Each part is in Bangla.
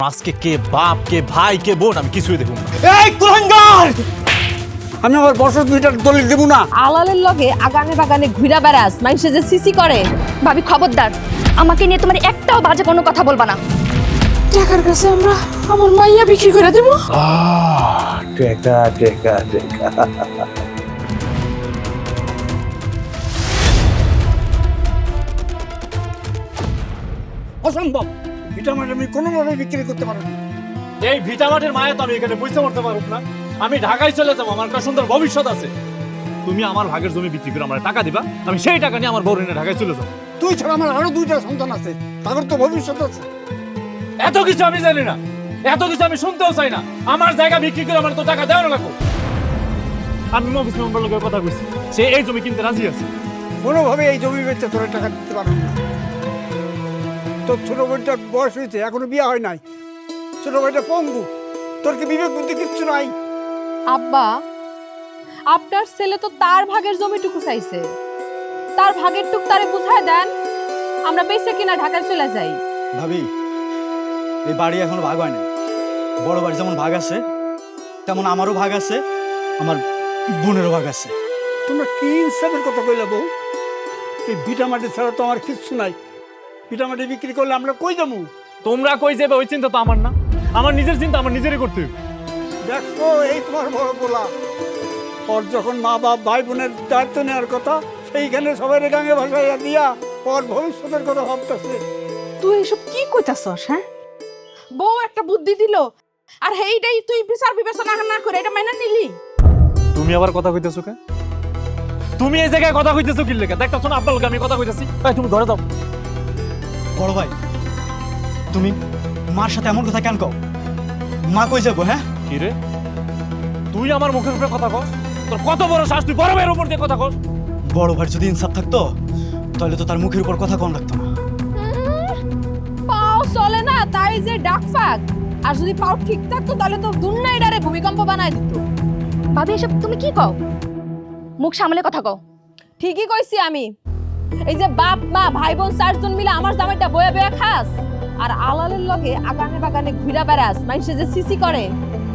আজকে কে বাপ কে ভাই কে বোন আমি কিছুই দেখব না। এই কুলাঙ্গার, আমি আমার বছর দুইটার দলিল দেব না। আলালের লগে আগানে বাগানে ঘুরা বেড়াস মানুষে যে সিসি করে। ভাবি খবরদার, আমাকে নিয়ে তোমার একটাও বাজে কোনো কথা বলবা না। টাকার কাছে আমরা আমার মাইয়া বিক্রি করে দেবো। টেকা টেকা টেকা। অসম্ভব, ভিটামিন আমি কোনোভাবে বিক্রি করতে পারবো না। এই ভিটামাটের মায়া তো আমি এখানে বুঝতে পারতে পারব না। আমি ঢাকায় চলে যাবো, আমার একটা সুন্দর ভবিষ্যৎ আছে। তুমি আমার ভাগের জমি বিক্রি করে আমার টাকা দিবা, আমি সেই টাকা নিয়ে আমার বউর নিয়ে ঢাকায় চলে যাবো। তুই ছাড়া আমার আরো দুইটা সন্তান আছে, তাদের তো ভবিষ্যৎ আছে। এত কিছু আমি জানি না, এত কিছু আমি শুনতেও চাই না। আমার জায়গা বিক্রি করে আমার তো টাকা দেওয়া লাগবে। আমি মফিস মেম্বার লোকের কথা কইছি, সে এই জমি কিনতে রাজি আছে। কোনোভাবে এই জমি বেচে তোর টাকা দিতে পারবো না। তোর ছোট বোনটার বয়স হয়েছে, এখনো বিয়ে হয় নাই। ছোট ভাইটা পঙ্গু, তোর কি বিবেক বুদ্ধি কিচ্ছু নাই? আব্বা, আপনার ছেলে তো তার ভাগের জমিটুকু চাইছে, তার ভাগের টুক তারে বুঝায় দেন, আমরা বেঁচে কিনা ঢাকায় চলে যাই। ভাবি, এই বাড়ি এখনো ভাগ হয় না। বড় বাড়ি যেমন ভাগ আছে, তেমন আমারও ভাগ আছে, আমার বোনেরও ভাগ আছে। তোমরা কি ইনসাফের কথা কইলা বউ? এই ভিটামাটি ছাড়া তো আমার কিচ্ছু নাই। ভিটামাটি বিক্রি করলে আমরা কই যাবো? তোমরা কই যাবে ওই চিন্তা তো আমার না, আমার নিজের চিন্তা আমার নিজেরই করতে হবে। দেখো, এই তোমার বড় পোলা, ওর যখন মা বাপ ভাই বোনের দায়িত্ব নেওয়ার কথা, সেইখানে সবাই গাঙে ভাসাইয়া দিয়া ওর ভবিষ্যতের কথা ভাবতেছে। তুই এসব কি কইতাছস? হ্যাঁ, বউ একটা বুদ্ধি দিল আর হেইটাই তুই বিচার বিবেচনা না করে এটা মাইনা নিলি? তুমি আবার কথা কইতেছো কে? তুমি এই জায়গায় কথা কইতেছো কি লেগে? দেখতাছো না আপনার লোকে আমি কথা কইতেছি। ভাই তুমি ধরে দাও। বড় ভাই, তুমি মার সাথে এমন কথা কেন কও? মা কই যাবো? হ্যাঁ, কি রে, তুই আমার মুখের উপরে কথা কস? তোর কত বড় শ্বাস, তুই বড় ভাইয়ের উপর দিয়ে কথা কস? বড় ভাই যদি ইনসাফ থাকতো তাহলে তো তার মুখের উপর কথা কম লাগতো না। পাও চলে না তাই যে ডাক ফাক, আর যদি পাও ঠিক থাকতো তাহলে তো দুনিয়াটারে ভূমিকম্প বানায় দিত। ভাবি এসব তুমি কি কও? মুখ সামলে কথা কও। ঠিকই কইছি আমি। এই যে বাপ মা ভাই বোন চারজন মিলে আমার জামাইটা বয়ে বয়ে খাস, আর আলালের লগে আগানে বাগানে ঘুরা বেড়াস মানুষে যে সিসি করে,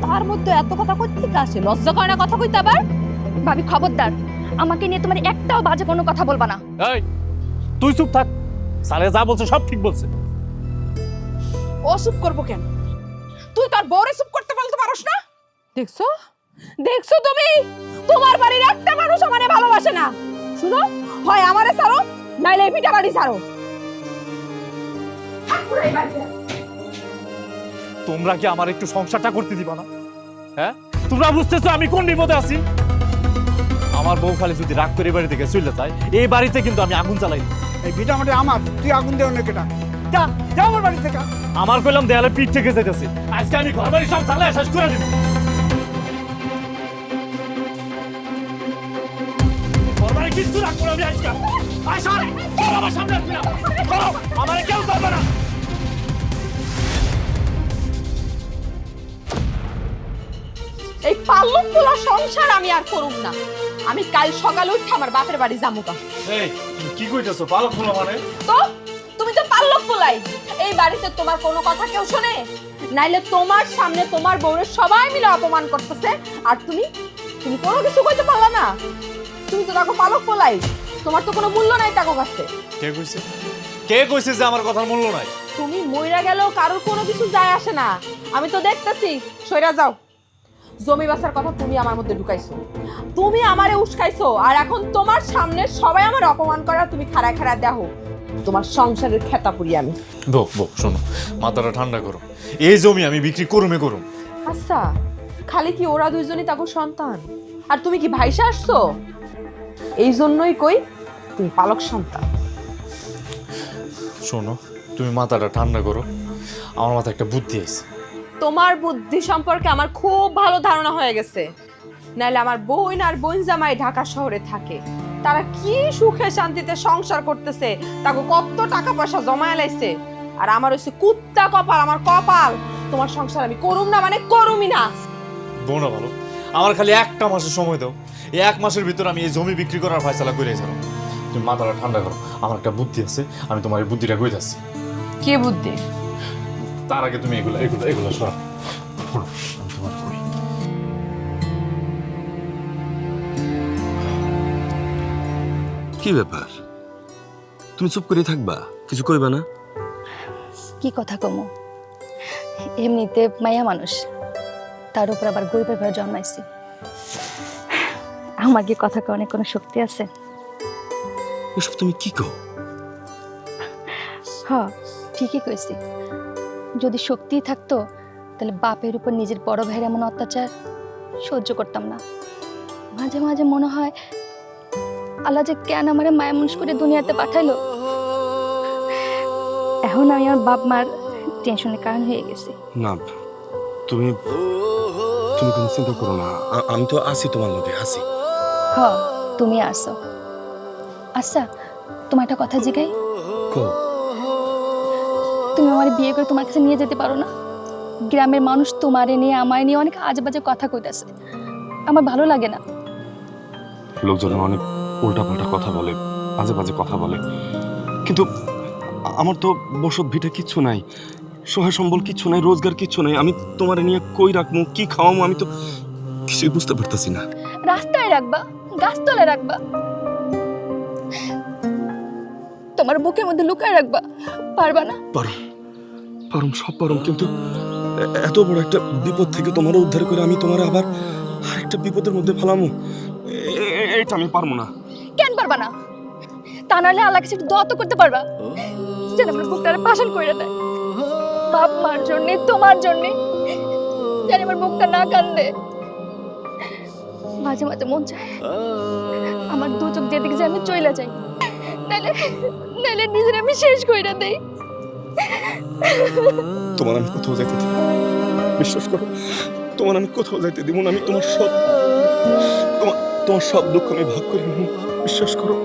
তার মধ্যে এত কথা কই থেকে আসে? লজ্জা করে না কথা কইতে আবার? ভাবি খবরদার, আমাকে নিয়ে তোমার একটাও বাজে কোনো কথা বলবা না। এই তুই চুপ থাক, সালে যা বলছে সব ঠিক বলছে। ও চুপ করবো কেন? তুই তোর বউরে চুপ করতে বলতে পারস না? দেখছো, দেখছো তুমি, তোমার বাড়ির একটা মানুষ আমারে ভালোবাসে না। শুনো, হয় আমারে ছাড়ো নাইলে এই পিঠা বাড়ি ছাড়ো। তোমরা কি আমার একটু সংসারটা করতে দিবা না? হ্যাঁ, তোমরা বুঝতেছো আমি কোন বিপদে আছি? আমার বউ খালি যদি রাগ করে বাড়ি থেকে চলে যায়, এই বাড়িতে কিন্তু আমি আগুন চালাই। এই ভিটামাটি আমার, তুই আগুন দেও না কেটা? যা যা আমার বাড়ি থেকে। আমার কইলাম দেয়ালে পিঠ থেকে যেতেছে, আজকে আমি ঘর বাড়ি সব চালাই শেষ করে দিব। ঘর বাড়ি কিচ্ছু রাখবো না আমি আজকে। আসো আমার সামনে আসবি না, আমার কেউ করবে না। এই পাল্লক পোলা সংসার আমি আর করুম না। আমি কাল সকালে উঠে আমার বাপের বাড়ি যামুকা। এই তুমি কি কইতেছো? পালক ফুলা মানে? তো তুমি তো পাল্লক পোলাই। এই বাড়িতে তোমার কোনো কথা কেউ শোনে? নাইলে তোমার সামনে তোমার বউরে সবাই মিলে অপমান করতেছে, আর তুমি তুমি কোনো কিছু কইতে পারলা না। তুমি তো দেখো পালক পোলাই, তোমার তো কোনো মূল্য নাই টাকা কাছে। কে কইছে? কে কইছে যে আমার কথার মূল্য নাই? তুমি মইরা গেলেও কারোর কোনো কিছু যায় আসে না। আমি তো দেখতেছি। সইরা যাও। জমি বাসার কথা তুমি আমার মধ্যে ঢুকাইছো, তুমি আমারে উস্কাইছো, আর এখন তোমার সামনে সবাই আমার অপমান করা তুমি খাড়ায় খাড়ায় দেখো। তোমার সংসারের খেতা পুরি আমি। বক বক, শোনো, মাথাটা ঠান্ডা করো। এই জমি আমি বিক্রি করুমে করুম। আচ্ছা, খালি কি ওরা দুইজনই তাকে সন্তান, আর তুমি কি ভাইসা আসছো? এই জন্যই কই তুমি পালক সন্তান। শোনো, তুমি মাথাটা ঠান্ডা করো, আমার মাথায় একটা বুদ্ধি আছে। তোমার বুদ্ধি সম্পর্কে আমার খুব ভালো ধারণা হয়ে গেছে। নাইলে আমার বোন আর বোন জামাই ঢাকা শহরে থাকে, তারা কি সুখে শান্তিতে সংসার করতেছে, তাকে কত টাকা পয়সা জমায় লাইছে, আর আমার হচ্ছে কুত্তা কপাল, আমার কপাল। তোমার সংসার আমি করুম না মানে করুমই না। বোনা ভালো, আমার খালি একটা মাসের সময় দাও। এই এক মাসের ভিতর আমি এই জমি বিক্রি করার ফয়সালা করে যাবো। তুমি মাথাটা ঠান্ডা করো, আমার একটা বুদ্ধি আছে, আমি তোমার এই বুদ্ধিটা কই যাচ্ছি। কি বুদ্ধি? তার আগে তুমি এগুলো এগুলো এগুলো সব পড়ো, আমি তোমার পড়ি। কি ব্যাপার, তুমি চুপ করে থাকবা, কিছু কইবা না? কি কথা কমো, এমনিতে মায়া মানুষ, তার উপর আবার গরিবের ঘরে জন্মাইছি। আমার কি কথা অনেক কোনো শক্তি আছে? এসব তুমি কি কও? হ্যাঁ, ঠিকই কইছি। যদি শক্তি থাকতো তাহলে বাপের উপর নিজের বড় ভাইয়ের এমন অত্যাচার সহ্য করতাম না। মাঝে মাঝে মনে হয় আল্লাহ যে কেন আমারে মায়া মানুষ করে দুনিয়াতে পাঠাইলো। এখন আমি আমার বাপ মার টেনশনের কারণ হয়ে গেছি। না, তুমি তুমি কোনো চিন্তা করো না, আমি তো আছি তোমার লগে, আছি। হ, তুমি আসো। আচ্ছা, তোমার একটা কথা জিগাই, কও। তুমি আমার বিয়ে করে তোমার কাছে নিয়ে যেতে পারো না? গ্রামের মানুষ তোমারে নিয়ে আমায় নিয়ে অনেক আজেবাজে কথা কইতাছে, আমার ভালো লাগে না। লোকজন অনেক উল্টাপাল্টা কথা বলে, বাজে বাজে কথা বলে, কিন্তু আমার তো বসত ভিটা কিচ্ছু নাই, সহায় সম্বল কিচ্ছু নাই, রোজগার কিচ্ছু নাই। আমি তোমারে নিয়ে কই রাখবো, কি খাওয়াবো, আমি তো কিছুই বুঝতে পারতাছি না। রাস্তায় রাখবা, গাছতলায় রাখবা, তোমার বুকের মধ্যে লুকায় রাখবা, পারবা না? পারুম পারুম, সব পারুম, কিন্তু এত বড় একটা বিপদ থেকে তোমার উদ্ধার করে আমি তোমার আবার আরেকটা বিপদের মধ্যে ফেলামো, এটা আমি পারবো না। কেন পারবা না? তা নাহলে আল্লাহ কাছে দোয়া তো করতে পারবা, যেন আমার বুকটারে পাশান করে দেয়। বাপ মার জন্যে, তোমার জন্যে, যেন আমার বুকটা না কান্দে। মাঝে মাঝে মন চায় আমার দু চোখ যেদিকে যে আমি চইলা যাই, নাহলে নাহলে নিজের আমি শেষ কইরা দেই। তোমার আমি কোথাও যাইতে দিব না, বিশ্বাস করো, তোমার আমি কোথাও যাইতে দিব না। আমি তোমার সব তোমার সব দুঃখ আমি ভাগ করে নেব, বিশ্বাস করো।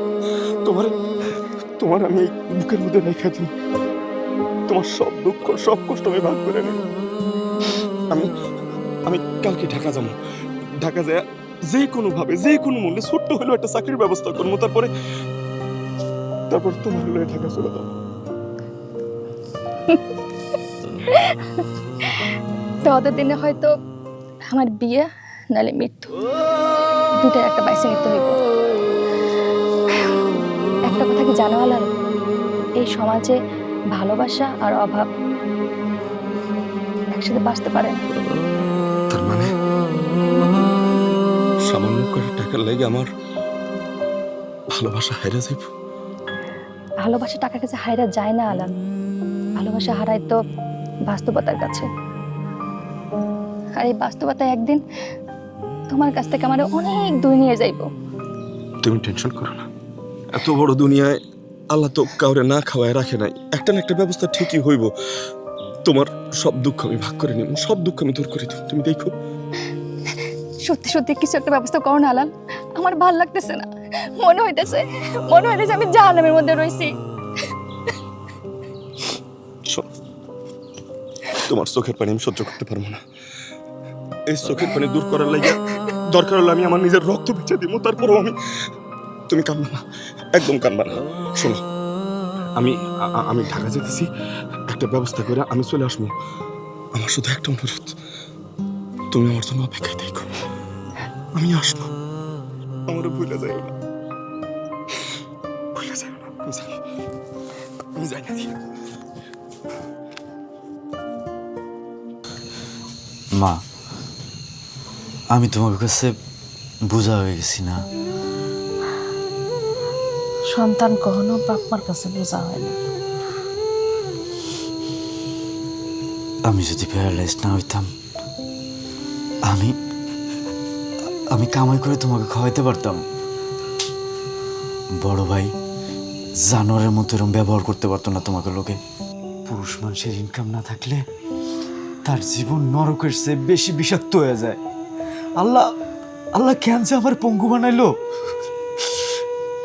তোমার আমি এই বুকের মধ্যে রেখে দিই, তোমার সব দুঃখ সব কষ্ট আমি ভাগ করে নেব। আমি কালকে ঢাকা যাবো, ঢাকা যায় যে কোনো ভাবে, যে কোনো মূল্যে ছোট্ট হলেও একটা চাকরির ব্যবস্থা করবো, তারপর তোমার হলে ঢাকা চলে যাবো। ততদিনে হয়তো আমার বিয়ে নালে মৃত্যু, দুটার একটা বাইসে নিতে হইব। একটা কথা কি জানো আলাল, এই সমাজে ভালোবাসা আর অভাব একসাথে বাঁচতে পারে না। তার মানে সামান্য করে টাকার লাগে আমার ভালোবাসা হারিয়ে যাইব? ভালোবাসা টাকার কাছে হারায় যায় না আলাল, ভালোবাসা হারায় তো বাস্তবতার কাছে। আর এই বাস্তবতা একদিন তোমার কাছ থেকে আমার অনেক দূর নিয়ে যাইব। তুমি টেনশন করো না, এত বড় দুনিয়ায় আল্লাহ তো কাউরে না খাওয়ায় রাখে নাই, একটা না একটা ব্যবস্থা ঠিকই হইব। তোমার সব দুঃখ আমি ভাগ করে নিব, সব দুঃখ আমি দূর করে দেব, তুমি দেখো। সত্যি সত্যি কিছু একটা ব্যবস্থা করো না আলাল, আমার ভাল লাগতেছে না। মনে হইতেছে আমি জাহান্নামের মধ্যে রইছি। শোনো, তোমার চোখের পানি আমি সহ্য করতে পারবো না। এই চোখের পানি দূর করার লাগে দরকার হলে আমি আমার নিজের রক্ত বেঁচে দিব, তারপরও তুমি কাঁদবা না, একদম কাঁদবা না। শোনো, আমি ঢাকা যেতেছি, একটা ব্যবস্থা করে আমি চলে আসবো। আমার শুধু একটা অনুরোধ, তুমি আমার জন্য অপেক্ষায় দেখো, আমি আসবো, আমার ভুলে যাই না, ভুলে যাই না। আমি যাই না। মা, আমি তোমার কাছে বোঝা হয়ে গেছি না? সন্তান কখনো বাপ মার কাছে বোঝা হয় না। আমি যদি প্যারালাইজ না হইতাম, আমি কামাই করে তোমাকে খাওয়াইতে পারতাম। বড় ভাই জানোয়ারের মতো এরকম ব্যবহার করতে পারতো না তোমাকে লোকে। পুরুষ মানুষের ইনকাম না থাকলে তার জীবন নরকের চেয়ে বেশি বিষাক্ত হয়ে যায়। আল্লাহ কেন যে আমার পঙ্গু বানাইলো,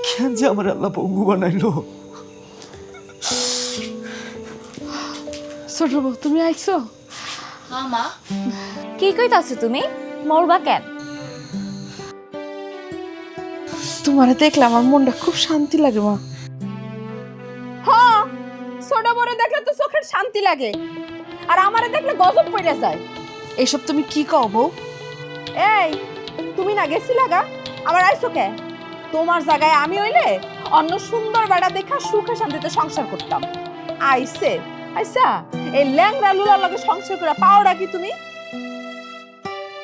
কেন যে আমার আল্লাহ পঙ্গু বানাইলো। ছোট বউ, তুমি আইছো? মা কি কইতাছো তুমি? মরবা কেন? তোমারে দেখলে আমার মনটা খুব শান্তি লাগে মা। হ্যাঁ, ছোট বড় দেখলে তো চোখের শান্তি লাগে। আর আমারে দেখলে গজব পড়ে যায়। এইসব তুমি কি কও বউ? এই তুমি না গেছিলা গা, আবার আইছো কে? তোমার জায়গায় আমি হইলে অন্য সুন্দর বেড়া দেখা সুখে শান্তিতে সংসার করতাম। আইসা এই ল্যাংড়া লুলার লগে সংসার করে পাওড়া কি তুমি?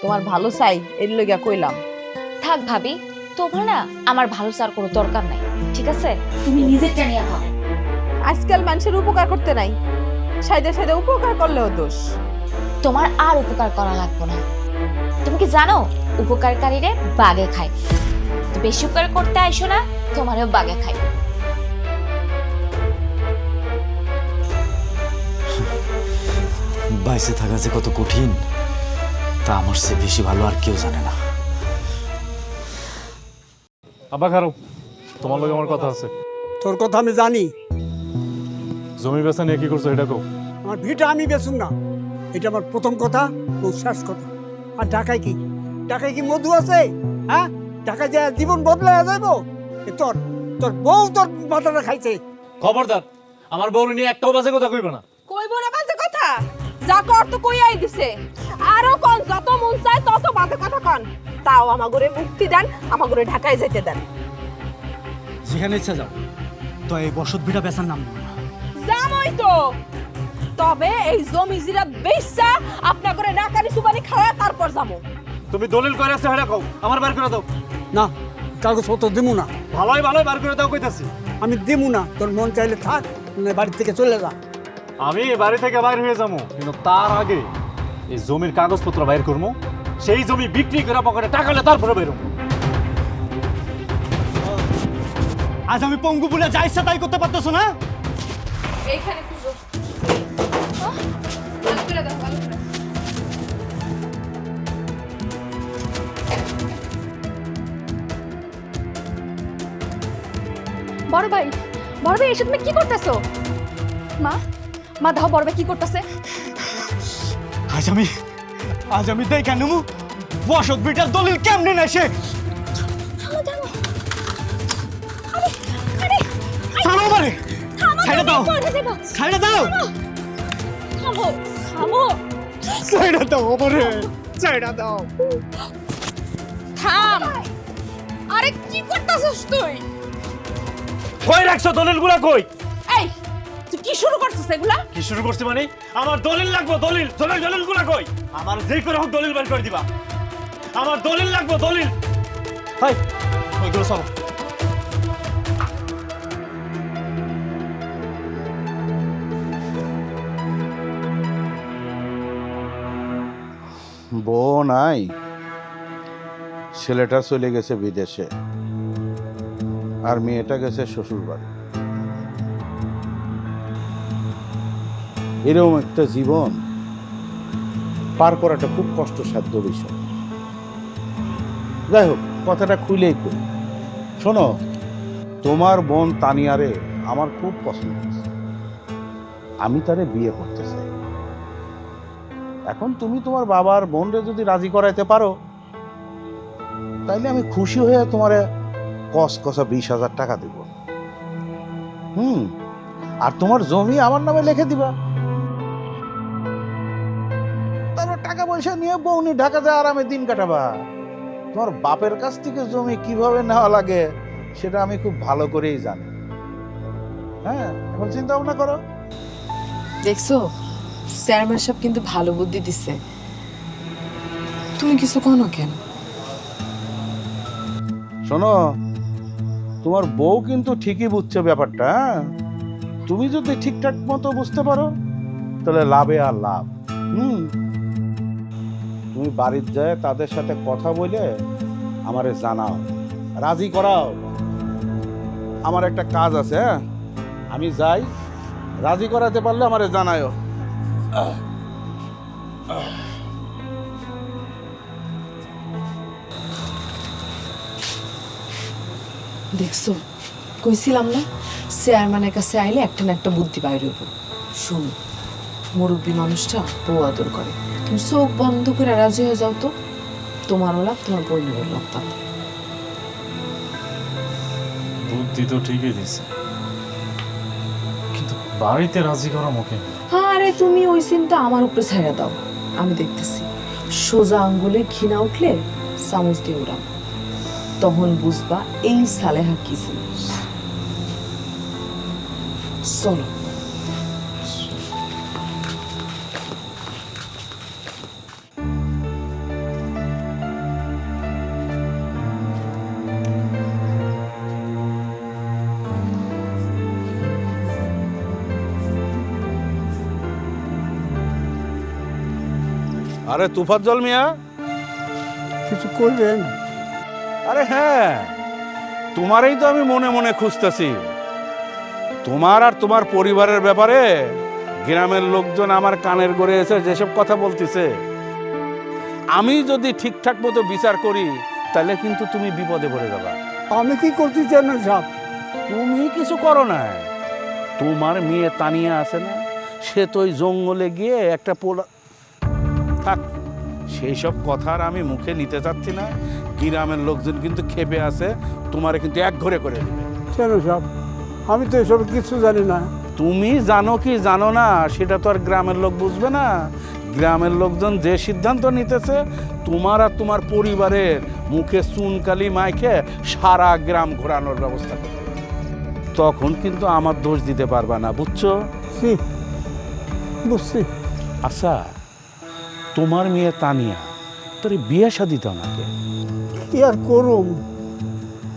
তোমার ভালো চাই এর লইগা কইলাম। থাক ভাবি, তোমার না আমার ভালো চার কোনো দরকার নাই, ঠিক আছে? তুমি নিজেরটা নিয়ে ভাবো। আজকাল মানুষের উপকার করতে নাই, সাইডে সাইডে উপকার করলেও দোষ। তোমার আর উপকার করা লাগবে না। তুমি কি জানো উপকারকারীরে বাগে খায়? তো বেশি উপকার করতে আইসো না, তোমারও বাগে খায়। বাইসে থাকা যে কত কঠিন তা আমার চেয়ে বেশি ভালো আর কেউ জানে না। আব্বা খারো, তোমার লগে আমার কথা আছে। তোর কথা আমি জানি। জমি বেচা নিয়ে কি করছো এটা কও। আমার ভিটা আমি বেচুন না, এটা আমার প্রথম কথা ও শেষ কথা। আর ঢাকায় কি, ঢাকায় কি মধু আছে? হ্যাঁ, ঢাকায় যায় জীবন বদলে যাইবো? তোর তোর বউ তোর মাথাটা খাইছে। খবরদার, আমার বউ নিয়ে একটাও বাজে কথা কইবে না। কইবো না বাজে কথা? যা কর তো কইয়াই দিছে। আরো কোন যত মন চায় তত বাজে কথা কন। তাও আমাগরে মুক্তি দেন, আমাগরে ঢাকায় যেতে দেন। যেখানে ইচ্ছা যাও, তো এই বসত ভিটা বেচার নাম নেব না। জানোই তো, তবে এই জমি জিরাত বেচা আপনা করে নাকানি সুপারি খাওয়া তারপর যাবো। তুমি দলিল করে আছে হেডা কও, আমার বার করে দাও। না, কাগজপত্র দিমু না। ভালোই ভালোই বার করে দাও কইতাছি। আমি দিমু না। তোর মন চাইলে থাক, না বাড়ি থেকে চলে যা। আমি বাড়ি থেকে বাইর হয়ে যাবো, কিন্তু তার আগে এই জমির কাগজপত্র বাইর করবো, সেই জমি বিক্রি করে পকেটে টাকালে তারপরে বেরো। আজ আমি পঙ্গু বলে যা ইচ্ছা তাই করতে পারতেছো না? এইখানে খুঁজো। ভালো করে দাও, ভালো করে। বড় ভাই, বড় ভাই, এসব তুমি কি করতেছো? মা, মা দাও, বড় ভাই কি করতেছে? আজ আমি দেখা নেবো বসত ভিটার দলিল কেমনে না সে। থামো মানে, ছাইড়া দাও, ছাইড়া দাও, ছাইড়া দাও আমারে, ছাইড়া দাও। থাম। আরে কি করতেছস তুই? কই রাখছো দলিলগুলা কই? এই তুই কি শুরু করছিস এগুলা? কি শুরু করছি মানে? আমার দলিল লাগবে, দলিল। দলিলগুলা কই? আমার যেই করে হোক দলিল বের করে দিবা। আমার দলিল লাগবে, দলিল। হাই, ওইগুলো সব বউ নাই, ছেলেটা চলে গেছে বিদেশে, আর মেয়েটা গেছে শ্বশুর বাড়ি। এরকম একটা জীবন পার করাটা খুব কষ্টসাধ্য বিষয়। যাই হোক, কথাটা খুলেই করি। শোনো, তোমার বোন তানিয়ারে আমার খুব পছন্দ হয়েছে, আমি তারে বিয়ে করতে চাই। এখন তুমি তোমার বাবার বোনরে যদি রাজি করাইতে পারো, তাইলে আমি খুশি হয়ে তোমারে কসা 20,000 টাকা দেব। আর তোমার জমি আমার নামে লিখে দিবা। তারপর টাকা পয়সা নিয়ে বউনি ঢাকাতে আরামে দিন কাটাবা। তোমার বাপের কাছ থেকে জমি কিভাবে নেওয়া লাগে সেটা আমি খুব ভালো করেই জানি। হ্যাঁ, এখন চিন্তা ভাবনা করো। দেখছো, চেয়ারম্যান সাহেব কিন্তু ভালো বুদ্ধি দিছে। তুমি কিছু কোনো কেন? শোনো, তোমার বউ কিন্তু ঠিকই বুঝছে ব্যাপারটা। তুমি যদি ঠিকঠাক মতো বুঝতে পারো তাহলে লাভে আর লাভ। তুমি বাড়ির যায় তাদের সাথে কথা বলে আমারে জানাও, রাজি করাও। আমার একটা কাজ আছে, হ্যাঁ, আমি যাই। রাজি করাতে পারলে আমারে জানায়ও। দেখছো, কইছিলাম না চেয়ারম্যানের কাছে আইলে একটা না একটা বুদ্ধি বাইরে হইব। শুনো, মুরব্বী মানুষটা বউ আদর করে। তুমি চোখ বন্ধ করে রাজি হয়ে যাও তো, তোমারও লাভ, তোমার বোনেরও লাভ। তাতে বুদ্ধি তো ঠিকই দিছে, কিন্তু বাড়িতে রাজি করা মুখে। আর আরে তুমি ওই সিনটা আমার উপরে ছেড়ে দাও, আমি দেখতেছি। সোজা আঙ্গুলে ঘৃণা উঠলে চামচ দিয়ে উড়াম, তখন বুঝবা এই সালেহা কি জিনিস। চলো। আরে তুফাজ্জল মিয়া, কিছু করবেন? আরে হ্যাঁ, তোমারই তো আমি মনে মনে খুঁজতেছি। তোমার আর তোমার পরিবারের ব্যাপারে গ্রামের লোকজন আমার কানের গড়ে এসে যেসব কথা বলতেছে, আমি যদি ঠিকঠাক মতো বিচার করি তাহলে কিন্তু তুমি বিপদে পড়ে যাবা। আমি কি করতে চেয়ারম্যান সাহেব? তুমি কিছু করো না। তোমার মেয়ে তানিয়া আছে না, সে তো ওই জঙ্গলে গিয়ে একটা পোলা থাক, সেই সব কথা আর আমি মুখে নিতে চাচ্ছি না। গ্রামের লোকজন কিন্তু ক্ষেপে আছে, তোমারে কিন্তু এক ঘরে করে দিবে। চেয়ারম্যান সাহেব, আমি তো এসব কিছু জানি না। তুমি জানো কি জানো না সেটা তো আর গ্রামের লোক বুঝবে না। গ্রামের লোকজন যে সিদ্ধান্ত নিতেছে, তোমার আর তোমার পরিবারের মুখে চুনকালি মাইখে সারা গ্রাম ঘোরানোর ব্যবস্থা করবে। তখন কিন্তু আমার দোষ দিতে পারবা না, বুঝছো? বুঝছি। আচ্ছা, তোমার মেয়ে তানিয়া, তোর বিয়ে শাদি দাও নাকি? কি আর করুম,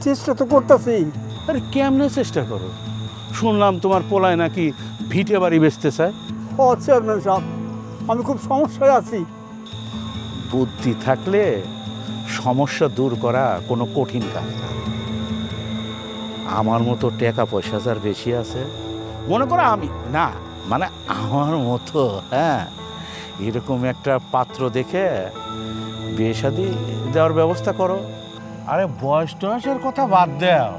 চেষ্টা তো করতেছি। আরে কেমনে চেষ্টা করো? শুনলাম তোমার পোলায় নাকি ভিটে বাড়ি বেচতে চায়। ও চেয়ারম্যান সাহেব, আমি খুব সমস্যায় আছি। বুদ্ধি থাকলে সমস্যা দূর করা কোনো কঠিন কাজ না। আমার মতো টাকা পয়সা যার বেশি আছে, মনে করো আমি না, মানে আমার মতো, হ্যাঁ, এরকম একটা পাত্র দেখে বিয়ে শাদি দেওয়ার ব্যবস্থা করো। আরে বয়স টয়সের কথা বাদ দাও,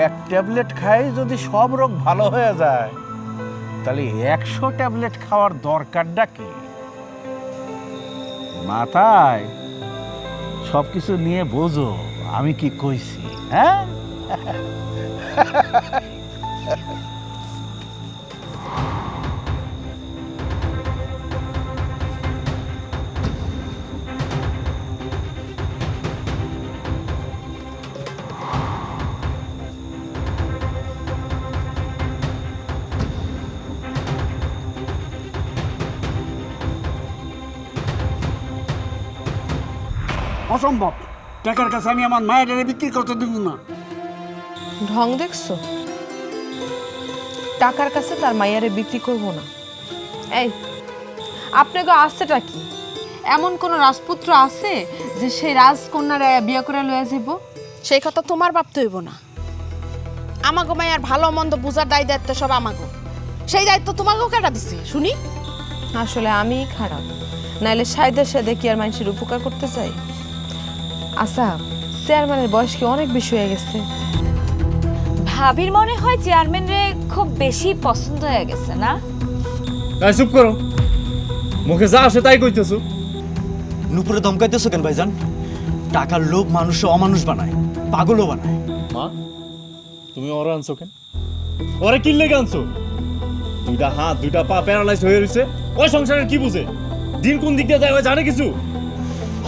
এক ট্যাবলেট খাই যদি সব রোগ ভালো হয়ে যায়, তাহলে 100 ট্যাবলেট খাওয়ার দরকারটা কি? মাথায় সব কিছু নিয়ে বোঝো আমি কি কইছি, হ্যাঁ? অসম্ভব, টাকার কাছে আমি আমার মায়ের বিক্রি করতে দিব না। ঢং দেখছো? টাকার কাছে তার মাইয়ারে বিক্রি করব না। এই, আপনাকে আসছেটা কি? এমন কোন রাজপুত্র আছে যে সেই রাজকন্যার বিয়ে করে লয়ে যাব? সেই কথা তোমার ভাবতে হইব না। আমাগো মায়ের ভালো মন্দ বুঝার দায়িত্ব সব আমাগো। সেই দায়িত্ব তোমাকেও কেটা দিছে শুনি? আসলে আমি খারাপ, নাইলে সাইদের সাথে কি আর মানুষের উপকার করতে চাই? আচ্ছা, চেয়ারম্যানের বয়স কি অনেক বেশি হয়ে গেছে? ভাবির মনে হয় চেয়ারম্যান রে খুব বেশি পছন্দ হয়ে গেছে না? তাই চুপ করো, মুখে যা আসে তাই কইতেছো। নুপুরে দমকাইতেছো কেন ভাইজান? টাকার লোভ মানুষকে অমানুষ বানায়, পাগলও বানায়। মা, তুমি ওরা আনছো কেন? ওরা কি লেগে আনছো? দুইটা হাত দুইটা পা প্যারালাইজ হয়ে রয়েছে, ওই সংসারের কি বুঝে? দিন কোন দিক দিয়ে যায় ওই জানে কিছু?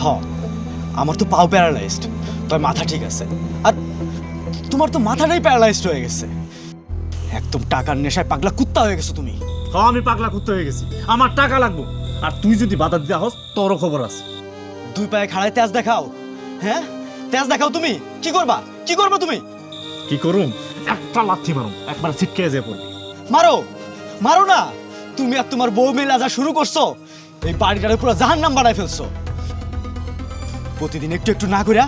হ, আমার তো পাও প্যারালাইজড, তবে মাথা ঠিক আছে। আর তোমার তো মাথাটাই প্যারালাইজড হয়ে গেছে। একদম টাকার নেশায় পাগলা কুত্তা হয়ে গেছো তুমি। হ্যাঁ, আমি পাগলা কুত্তা হয়ে গেছি, আমার টাকা লাগবো। আর তুই যদি বাধা দিতে হস, তোরও খবর আছে। দুই পায়ে খাড়ায় তেজ দেখাও, হ্যাঁ? তেজ দেখাও তুমি। কি করবা? কি করবা তুমি? কি করুম? একটা লাথি মারুম, একবার ছিটকে যেয়ে পড়বি। মারো, মারো না। তুমি আর তোমার বউ মিলে যা শুরু করছো, এই বাড়িটারে পুরো জাহান্নাম বানায় ফেলছো। প্রতিদিন একটু একটু না করিয়া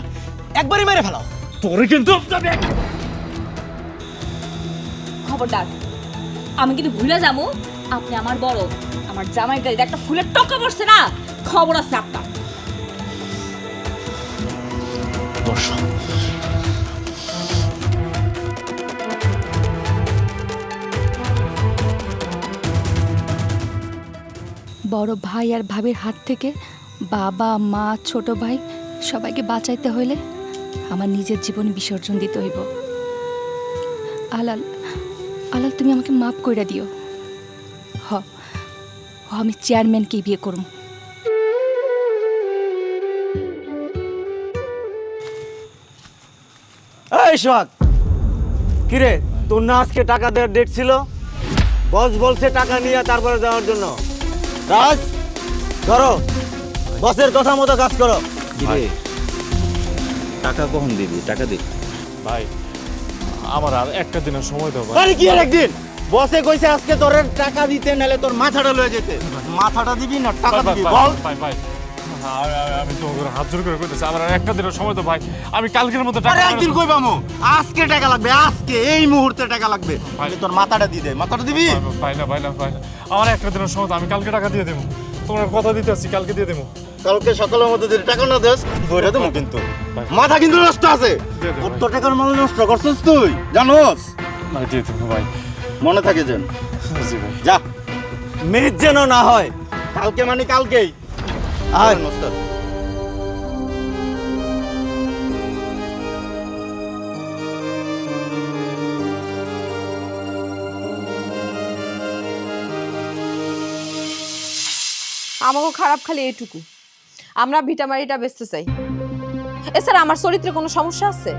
একবারই মেরে ফেলাও। তোরে কিন্তু খবরদার, আমি কিন্তু ভুলে যাবো আপনি আমার বড়। আমার জামাই গাড়িতে একটা ফুলের টকা পড়ছে না, খবর আছে আপনার। বসো। বড় ভাই আর ভাবির হাত থেকে বাবা মা ছোট ভাই সবাইকে বাঁচাইতে হইলে আমার নিজের জীবন বিসর্জন দিতে হইব। আলাল, আলাল, তুমি আমাকে মাফ কইরা দিও। হ, আমি চেয়ারম্যানকেই বিয়ে করব। এই সোহাগ, কিরে তোর না আজকে টাকা দেওয়ার ডেট ছিল? বস বলছে টাকা নিয়ে তারপরে যাওয়ার জন্য। রাজ, ধরো, বসের কথা মতো কাজ করো। টাকা কখন দিবি? টাকা দিবি? ভাই আমার আর একটা দিনের সময় দাও ভাই। আরে কি আর একদিন? বসে কইছে আজকে তোর টাকা দিতে, নালে তোর মাথাটা লয়ে যেতে। মাথাটা দিবি না টাকা দিবি বল? ভাই ভাই আমি তো ওর হাত জোর করে কইতেছি, আমার আর একটা দিনের সময় তো ভাই। আমি কালকের মধ্যে আরে একদিন কইবামু, আজকে টাকা লাগবে, আজকে এই মুহূর্তে টাকা লাগবে। আমি তোর মাথাটা দি দে। মাথাটা দিবি? ভাই না আমার একটা দিনের সময় তো, আমি কালকে টাকা দিয়ে দেবো। তোমার কথা দিতে আসছি, কালকে দিয়ে দেবো। কালকে সকালের মধ্যে যদি টাকা না দেস ধরে দেবো কিন্তু। মাথা কিন্তু নষ্ট আছে। কত টাকার মাল নষ্ট করছিস তুই জানোস? ভাই দিয়ে দেবো ভাই। মনে থাকে যেন। জি ভাই। যা, মিস যেন না হয়। কালকে মানে কালকেই আয়। নমস্কার। আমাকেও খারাপ খালি এইটুকু, আমরা ভিটামারিটা বেচতে চাই। এছাড়া আমার চরিত্রে কোনো সমস্যা আছে?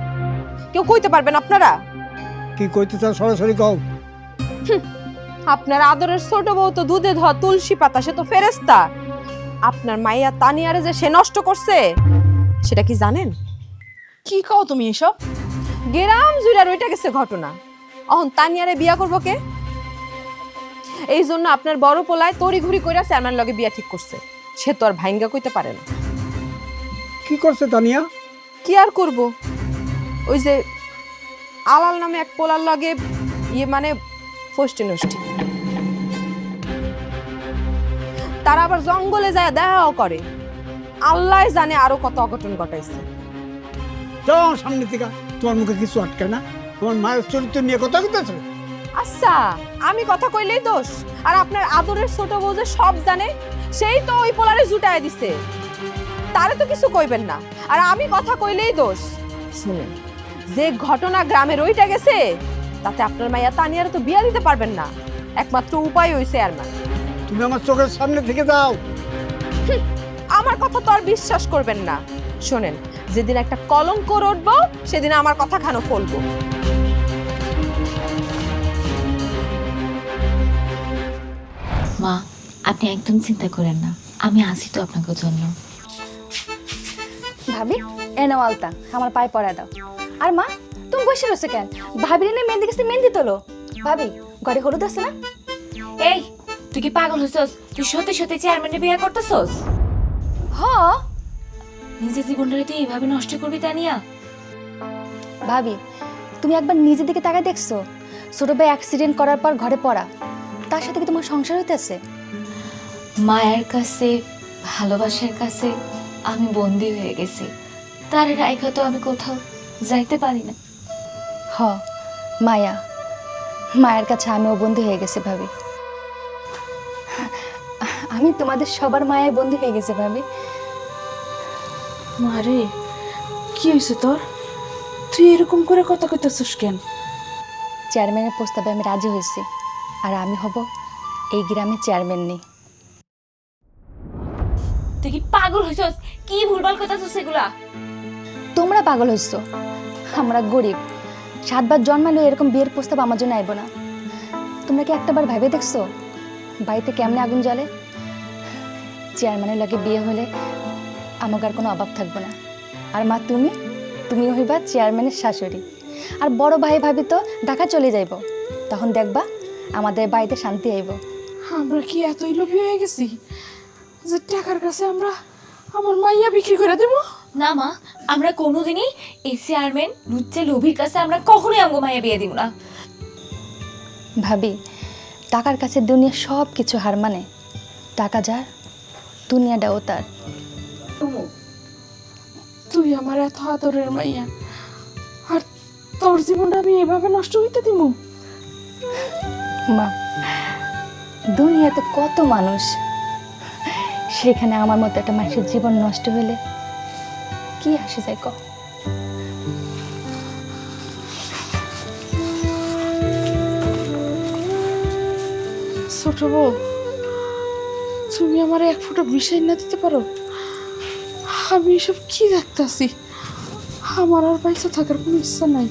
কেউ কইতে পারবেন আপনারা? কি কইতে চাও সরাসরি কও। আপনার আদরের ছোট বউ তো দুধে ধোয়া তুলসী পাতা, সে তো ফেরেস্তা। আপনার মাইয়া তানিয়ারে যে সে নষ্ট করছে সেটা কি জানেন? কি কও তুমি এসব? গেরাম জুড়ে রইটা গেছে ঘটনা। অহন তানিয়ারে বিয়া করবো কে? এই জন্য আপনার বড় পোলায় তড়ি ঘুরি কইরা চেয়ারম্যান লগে বিয়া ঠিক করছে। সে তো আর ভাইঙ্গা কইতে পারে না। কি করছে তানিয়া? কি আর করব, ওই যে আলাল নামে এক পোলার লগে মানে ফষ্টি নষ্টি। তারা আবার জঙ্গলে যায় দেখাও করে। আল্লাহ জানে আরো কত অঘটন ঘটাইছে। যাও সামনে থেকে, তোমার মুখে কিছু আটকে না। তোমার মায়ের চরিত্র নিয়ে কথা কইতেছো। আচ্ছা, আমি কথা কইলেই দোষ? আর আপনার আদরের ছোট বউ যে সব জানে, সেই তো ওই পোলারে জুটায় দিছে। তারে তো কিছু কইবেন না, আর আমি কথা কইলেই দোষ? শুনেন, যে ঘটনা গ্রামে রইটা গেছে তাতে আপনার মাইয়া তানিয়ারে তো বিয়া দিতে পারবেন না। একমাত্র উপায় হইছে চেয়ারম্যান। তুমি আমার চোখের সামনে থেকে যাও। আমার কথা তো আর বিশ্বাস করবেন না। শোনেন, যেদিন একটা কলঙ্ক রটবো সেদিন আমার কথা খানো ফলবো। মা, আপনি একদম চিন্তা করেন না, আমি আছি তো আপনাকে জন্য। ভাবি এনে আলতা আমার পায়ে পড়া দাও। আর মা, তুমি বসে রয়েছে কেন? ভাবির এনে মেহেন্দি কাছে মেহেন্দি তোলো। ভাবি ঘরে হলুদ আছে না? এই, তুই কি পাগল হইছস? তুই সত্যি সত্যি চেয়ারম্যানের বিয়ে করতেছস? হ। নিজের জীবনটা তুই এইভাবে নষ্ট করবি তানিয়া? ভাবি তুমি একবার নিজের দিকে তাকায় দেখছো? ছোট ভাই অ্যাক্সিডেন্ট করার পর ঘরে পড়া, তার সাথে কি তোমার সংসার হইতেছে? মায়ের কাছে, ভালোবাসার কাছে আমি বন্দী হয়ে গেছি। তার রাইখা তো আমি কোথাও যাইতে পারি না। হ, মায়ের কাছে আমিও বন্দী হয়ে গেছি ভাবি। আমি তোমাদের সবার মায়ের বন্দী হয়ে গেছি ভাবি। মারে, কি হয়েছে তোর? তুই এরকম করে কথা কইতেছিস কেন? চেয়ারম্যানের প্রস্তাবে আমি রাজি হয়েছি, আর আমি হব এই গ্রামের চেয়ারম্যান নেই। তুই কি পাগল হইছস? কি ভুলভাল কইতাছস এগুলা? তোমরা পাগল হইছো, আমরা গরিব। 7 বার জন্মালেও এরকম বিয়ের প্রস্তাব আমার জন্য আইব না। তোমরা কি একটাবার ভেবে দেখছো বাড়িতে কেমনে আগুন জ্বলে? চেয়ারম্যানের লাগে বিয়ে হলে আমার আর কোনো অভাব থাকবো না। আর মা, তুমিও হইবা চেয়ারম্যানের শাশুড়ি। আর বড় ভাই ভাবি তো ঢাকা চলে যাইব, তখন দেখবা আমাদের বাড়িতে শান্তি আইব। আমরা কি এতই লোভী হয়ে গেছি যে টাকার কাছে আমরা আমার মাইয়া বিক্রি করে দেব? না মা, আমরা কোনোদিনই এই চেয়ারম্যান লুচ্চে লোভীর কাছে আমরা কখনোই আমগো মাইয়া বিয়ে দিব না। ভাবি, টাকার কাছে দুনিয়া সব কিছু হার মানে। টাকা যার, দুনিয়াটাও তার। তুই আমার এত আদরের মাইয়া, আর তোর জীবনটা আমি এভাবে নষ্ট হইতে দিব? মা, দুনিয়াতে কত মানুষ, সেখানে আমার মতো একটা মানুষের জীবন নষ্ট হইলে কি আসে যায় ক? ছোট বউ, তুমি আমার এক ফোঁটা বিষয় না দিতে পারো? আমি এসব কি দেখতেছি? আমার আর পয়সা থাকার কোনো ইচ্ছা নাই।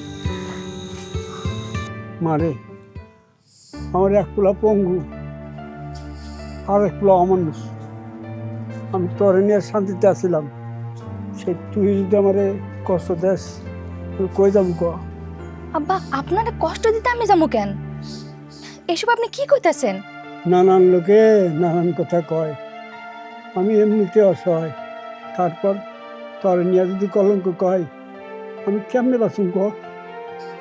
মারে, আমার এক পোলা পঙ্গু আর এক পোলা অমানুষ। আমি তোরে নিয়ে শান্তিতে আসছিলাম, সে তুই যদি আমারে কষ্ট দেস তুই কই যাবো ক? আব্বা আপনারা কষ্ট দিতে আমি যাবো কেন? এসব আপনি কি কইতাছেন? নানান লোকে নানান কথা কয়, আমি এমনিতে অসহায়, তারপর তোরে নিয়ে যদি কলঙ্ক কয় আমি কেমনে বাঁচুম ক?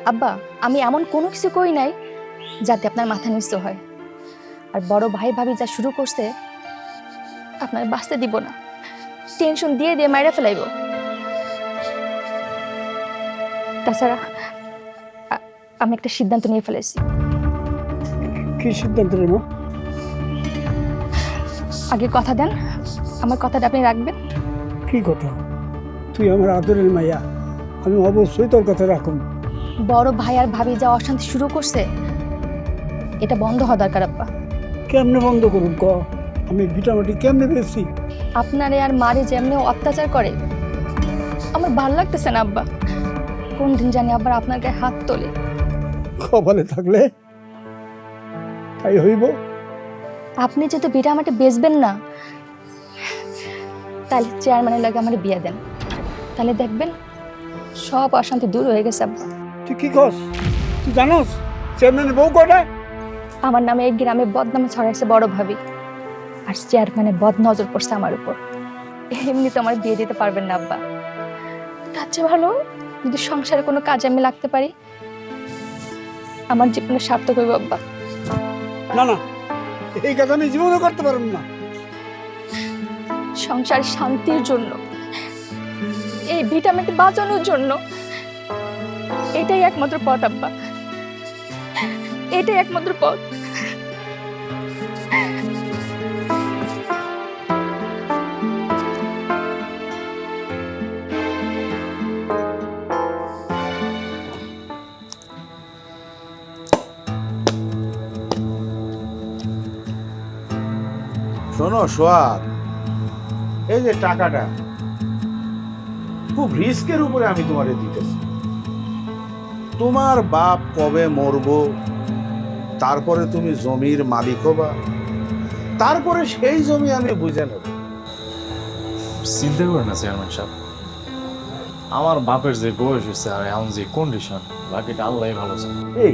আব্বা আমি এমন কোনো কিছু কই নাই যাতে আপনার মাথা নিচু হয়। আর বড় ভাই ভাবি যা শুরু করছে আপনার বাঁচতে দিব না, টেনশন দিয়ে দিয়ে মাইরা ফেলাইব। তাছাড়া আমি একটা সিদ্ধান্ত নিয়ে ফেলেছি। কি সিদ্ধান্ত রে মা? আগে কথা দেন, আমার কথাটা আপনি রাখবেন। কি কথা? তুই আমার আদরের মাইয়া, আমি অবশ্যই তোর কথা রাখুন। বড় ভাই আর ভাবি যা অশান্তি শুরু করছে এটা বন্ধ হওয়া দরকার আব্বা। কেমনে বন্ধ করুন ক? আমি ভিটামাটি কেমনে পেয়েছি? আপনারে আর মারে যেমনি অত্যাচার করে আমার ভালো লাগতেছে না আব্বা। কোন দিন জানি আবার আপনার গায়ে হাত তোলে। কপালে থাকলে তাই হইব। আপনি যেহেতু বিটা আমাকে বেচবেন না, তাহলে চেয়ারম্যানের লাগে আমার বিয়ে দেন, তাহলে দেখবেন সব অশান্তি দূর হয়ে গেছে আব্বা। তুই কি কস? তুই জানোস চেয়ারম্যানের বউ কটা? আমার নামে এই গ্রামে বদনাম ছড়াইছে বড় ভাবি, আর চেয়ারম্যানের বদ নজর পড়ছে আমার উপর। এমনি তো আমার বিয়ে দিতে পারবেন না আব্বা। তার চেয়ে ভালো যদি সংসারে কোনো কাজে আমি লাগতে পারি, আমার জীবনে সার্থক হইব আব্বা। না না, এই কাজ আমি জীবনে করতে পারব না। সংসার শান্তির জন্য, এই ভিটামিনটি বাঁচানোর জন্য এটাই একমাত্র পথ আব্বা, এটাই একমাত্র পথ। শোনো সোহাগ, এই যে টাকাটা খুব রিস্কের উপরে আমি তোমারে দিতেছি। তোমার বাপ কবে মরবো, তারপরে তুমি জমির মালিক হবা, তারপরে সেই জমি আমি বুঝে নেব। চিন্তা করেন না চেয়ারম্যান সাহেব, আমার বাপের যে বয়স হয়েছে আর এখন যে কন্ডিশন, বাকিটা আল্লাহ ভালো জানে। এই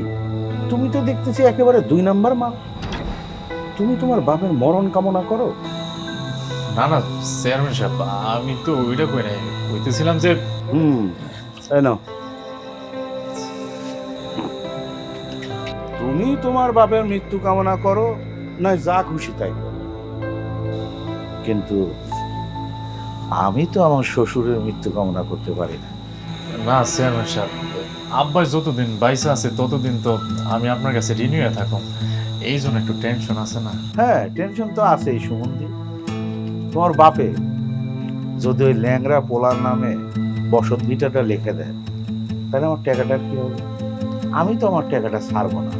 তুমি তো দেখতেছি একেবারে 2 নাম্বার মা। তুমি তোমার বাপের মরণ কামনা করো? না না চেয়ারম্যান সাহেব, আমি তো ওইটা কই নাই, কইতেছিলাম যে তাই না, তুমি তোমার বাপের মৃত্যু কামনা করো, না যা খুশি তাই করো, কিন্তু আমি তো আমার শ্বশুরের মৃত্যু কামনা করতে পারি না। না চেয়ারম্যান সাহেব, আব্বাই যতদিন বাইসা আছে ততদিন তো আমি আপনার কাছে ঋণী হয়ে থাকুন, এই জন্য একটু টেনশন আছে না। হ্যাঁ, টেনশন তো আছেই সুমন্দি। তোমার বাপে যদি ওই ল্যাংরা পোলার নামে বসত ভিটাটা লিখে দেয়, তাহলে আমার টাকাটা কি হবে? আমি তো আমার টাকাটা ছাড়বো না।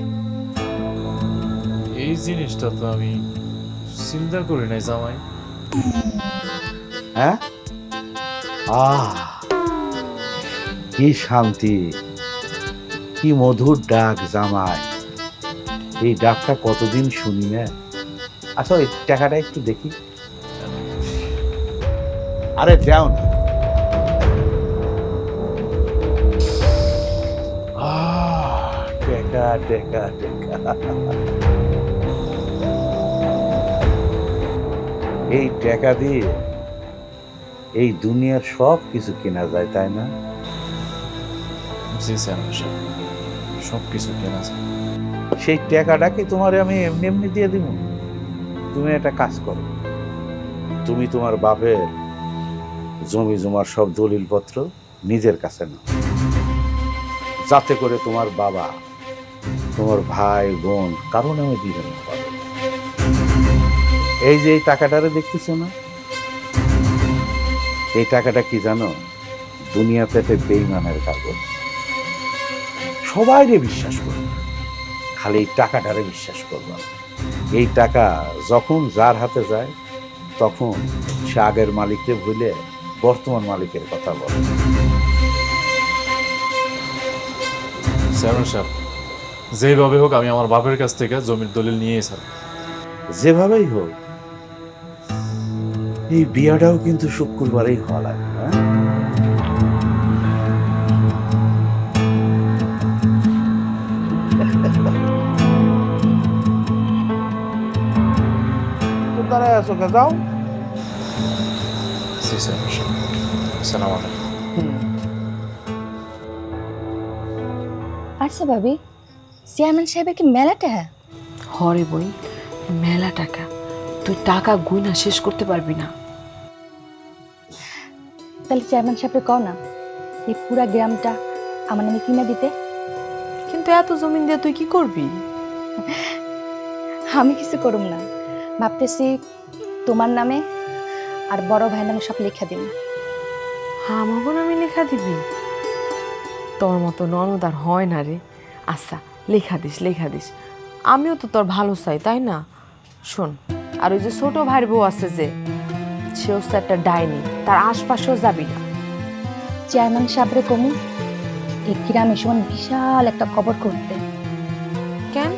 এই জিনিসটা তো আমি চিন্তা করি নাই জামাই। হ্যাঁ, কি শান্তি, কি মধুর ডাক জামাই। এই ডাকটা কতদিন শুনি না। আচ্ছা ওই টাকাটা একটু দেখি। আরে যাও না। টাকা টাকা টাকা, এই টাকা দিয়ে এই দুনিয়ার সব কিছু কেনা যায়, তাই না? জি চেয়ারম্যান সাহেব, সব কিছু কেনা যায়। সেই টাকাটাকে তোমারে আমি এমনি এমনি দিয়ে দিব? তুমি একটা কাজ করো, তুমি তোমার বাপের জমি জমার সব দলিলপত্র নিজের কাছে নাও, যাতে করে তোমার বাবা, তোমার ভাই বোন কারণ আমি দিবেন না পারে। এই যে এই টাকাটারে দেখতেছো না, এই টাকাটা কি জানো? দুনিয়াতে একটা বেঈমানের কাগজ। সবাইরে বিশ্বাস করবে, খালি এই টাকাটারে বিশ্বাস করবা। এই টাকা যখন যার হাতে যায় তখন সে আগের মালিককে ভুলে বর্তমান মালিকের কথা বলে। চেয়ারম্যান সাহেব, যেভাবে হোক আমি আমার বাপের কাছ থেকে জমির দলিল নিয়ে এসেছি। যেভাবেই হোক এই বিয়াটাও কিন্তু শুক্রবারেই হওয়া লাগবে। হ্যাঁ? তো দাঁড়ায় আছো কে, যাও। জি চেয়ারম্যান সাহেব, আসসালামু আলাইকুম। আচ্ছা ভাবি, চেয়ারম্যান সাহেবের কি মেলাটা? হরে বই, মেলা টাকা, তুই টাকা গুইনা শেষ করতে পারবি না। তাহলে চেয়ারম্যান সাহেবকে কও না এই পুরা গ্রামটা আমার নামে কিনে দিতে। কিন্তু এত জমিন দিয়ে তুই কি করবি? আমি কিছু করুম না, ভাবতেছি তোমার নামে আর বড় ভাইয়ের নামে সব লেখা দিন। আমাগো নামে লেখা দিবি? তোর মতো ননদ আর হয় না রে। আচ্ছা লেখা দিস, লেখা দিস, আমিও তো তোর ভালো চাই, তাই না? শোন, আর ওই যে ছোট ভাইয়ের বউ আছে যে, সেও তো একটা ডাইনি, তার আশপাশেও যাবি না। চেয়ারম্যান সাহেবরে কমু এই গ্রামে সমান বিশাল একটা কবর করতে। কেন?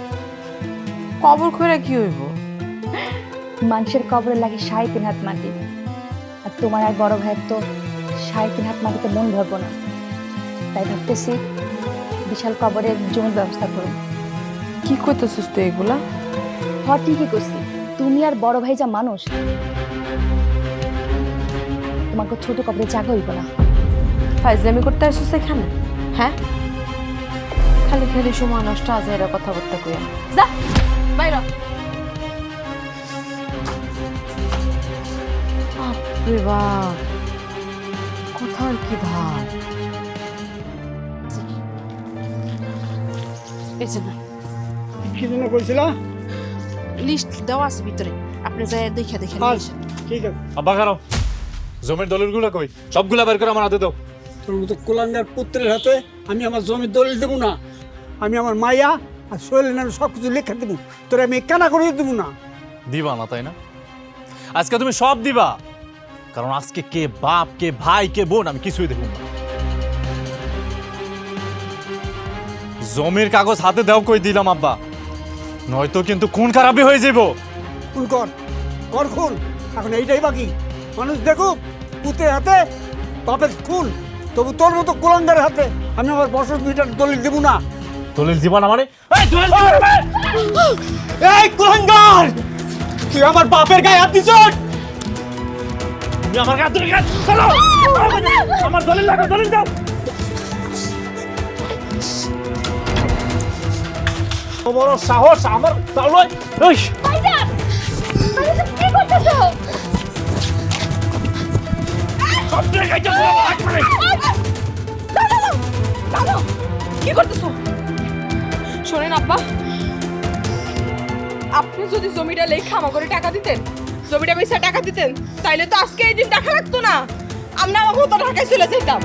কবর খোঁড়া কি হইব? মানুষের কবরে লাগে 3.5 হাত মাটি, আর তোমার আর বড় ভাইয়ের তো 3.5 হাত মাটিতে মন ভরবো না। তাই ভাবতেছি বিশাল কবরের জমির ব্যবস্থা করুন। কি করতেছিস তুই এগুলা? ঠিকই করছি, তুমি আর বড় ভাই যা মানুষ, তোমাকে ছোট কবরে জায়গা হইব না। ফাইজলামি করতে আসছিস এখানে? হ্যাঁ, খালি খালি সময় নষ্ট, আজাইরা কথাবার্তা কইয়া যা বাইরে। বাপরে বাপ, কথার কি ধার! কি জন্য কইছিলা? লিস্ট দেওয়া আছে ভিতরে, আপনি যাই দেখে দেখে নিয়ে আসেন। ঠিক আছে, আব্বা খারাপ, জমির দলিলগুলো কই? সবগুলা বের করে আমার হাতে দাও। তোর মতো কুলাঙ্গার পুত্রের হাতে আমি আমার জমির দলিল দেবো না। আমি আমার মায়া আর শৈলের নামে সব কিছু লেখা দেবো, তোর আমি কানা করে দেবো না। দিবা না তাই না? আজকে তুমি সব দিবা, কারণ আজকে কে বাপ, কে ভাই, কে বোন আমি কিছুই দেখব না। জমির কাগজ হাতে দাও কই দিলাম আব্বা, নয়তো কিন্তু খুন খারাপি হয়ে যাব। খুন কর, কর খুন, এখন এইটাই বাকি। মানুষ দেখুক পুত্রের হাতে বাপের খুন, তবু তোর মতো কুলাঙ্গারের হাতে আমি আমার বছর 2টার দলিল দেবো না। দলিল দিবা না মানে? এই দলিল দিবা না মানে? এই কুলাঙ্গার, তুই আমার বাপের গায়ে হাত দিছস। তুমি আমার গায়ে হাত দিলি কেন? চলো, আমার দলিল লাগবে, দলিল দাও। বড় সাহস আমার তাহলে ওই ভাইজান, ভাইজান কি করতেছো? সব দিয়ে গাইতে মানে কি করতেছো? শোনেন আব্বা, আপনি যদি জমিটা লেখা আমার করে টাকা দিতেন, জমিটা বেচা টাকা দিতেন, তাইলে তো আজকে এই দিন টাকা লাগতো না, আমরা আমার মতো ঢাকায় চলে যেতাম।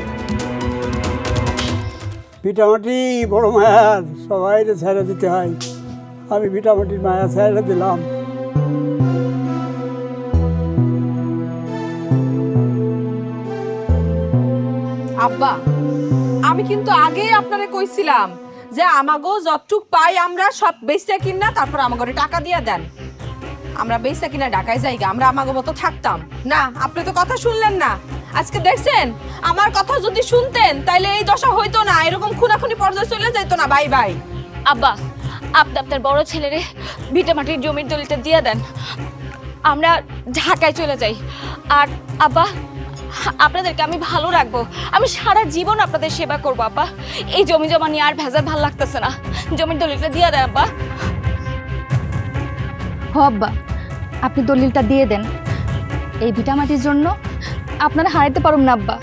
ভিটামাটি বড় মায়ার, সবাই ছেড়ে দিতে হয়, আমি ভিটামাটির মায়া ছেড়ে দিলাম। আব্বা, আমি কিন্তু আগেই আপনারে কইছিলাম যে আমাগো যতটুক পাই আমরা সব বেচা কিনা, তারপর আমাগরে টাকা দিয়ে দেন, আমরা বেচা কিনা ঢাকায় যাইগা, আমরা আমাগো মতো থাকতাম না। আপনি তো কথা শুনলেন না, আজকে দেখছেন আমার কথা যদি শুনতেন তাইলে এই দশা হইতো না, এরকম খুনাখুনি পর্যায়ে চলে যেত না। Bye bye. আব্বা, আপনি আপনার বড় ছেলেরে ভিটামাটির জমির দলিলটা দিয়ে দেন, আমরা ঢাকায় চলে যাই। আর আব্বা, আপনাদেরকে আমি ভালো রাখবো, আমি সারা জীবন আপনাদের সেবা করবো আব্বা। এই জমি জমা নিয়ে আর ভেজাল ভালো লাগতেছে না, জমির দলিলটা দিয়ে দেন আব্বা। হ আব্বা, আপনি দলিলটা দিয়ে দেন, এই ভিটামাটির জন্য আপনারা হারাইতে পারুম না আব্বা।